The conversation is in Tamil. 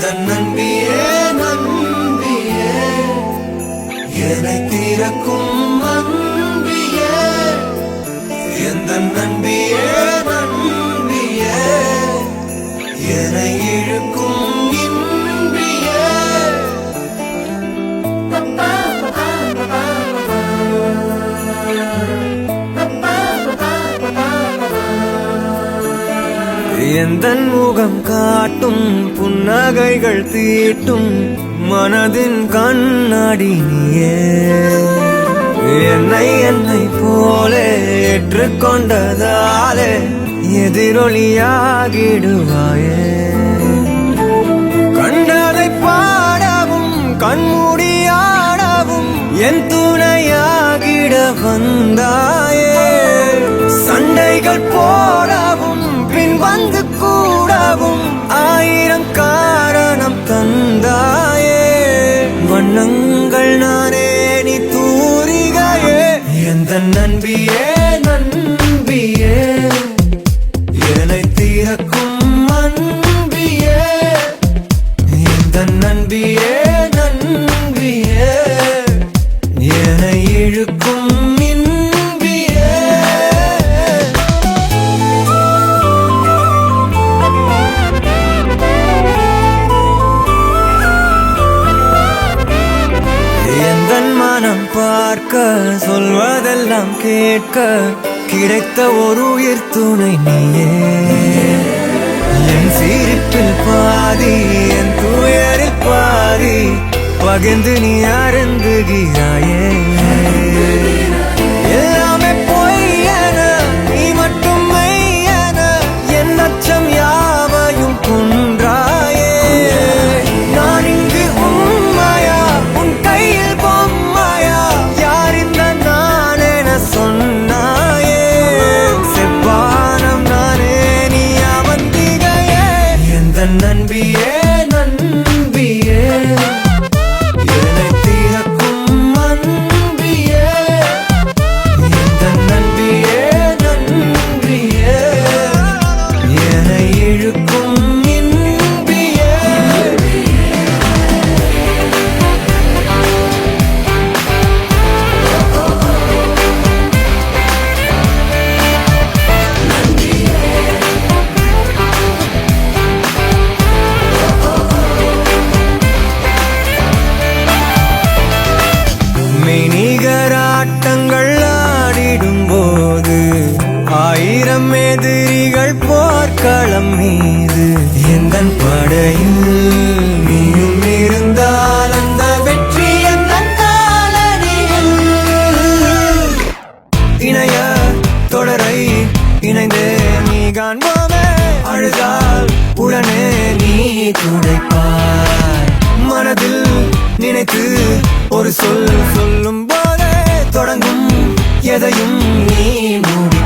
எந்த நம்பியே நம்பியே என்னை தீரக்கும் அன்பியே எந்த நம்பியே நம்பியே என்னை இழுக்கும் இன்பியே எந்தன் முகம் காட்டும் புன்னகைகள் தீட்டும் மனதின் கண்ணாடி நீயே என்னை போலே ஏற்றுக்கொண்டதாலே எதிரொலியாகிடுவாயே கண்டதை பாடவும் கண்மூடியாடவும் என் துணையாகிட வந்தாயே சண்டைகள் போடவும் பின் வந்து கூடவும் ஆயிரம் காரணம் தந்தாயே வண்ணங்கள் நானே நீ தூரிகையே எந்த நன்பியே நன்பியே என்னை தீரக்கும் அன்பியே எந்த நன்பியே நன்பியே என்னை இழுக்கும் இன்பியே எந்தன் மனம் பார்க்க சொல்வதெல்லாம் கேட்க கிடைத்த ஒரு உயிர் துணை நீயே என் சிரிப்பில் பாதி என் துயரில் பாதி பகிர்ந்து நீ அருந்துகிறாயே எல்லாமே பொய்யென நீ மட்டும் மெய்யென என் அச்சம் யாவையும் கொன்றாயே நான் இங்கு உண்மையா உன் கையில் பொம்மையா யார் இந்த நான் என சொன்னாயே செவ்வானம் நானே நீ அவந்திகையே எந்த நன்பியே நன்பியே என்னை தீரக்கும் அன்பியே எந்த நன்பியே நன்பியே என்னை இழுக்கும் இன்பியே மெய்நிகராட்டங்கள் ஆடிடும் போது ஆயிரம் எதிரிகள் போர்க்களம் மீது எந்தன் படையில் நீயும் இருந்தால் அந்த வெற்றி எந்தன் காலடியில் இணைய தொடரை இணைந்தே நீ காண்போமே அழுதால் உடனே நீ துடைப்பாய் மனதில் நினைத்து ஒரு சொல் சொல்லும் போதே தொடங்கும் எதையும் நீ மூடி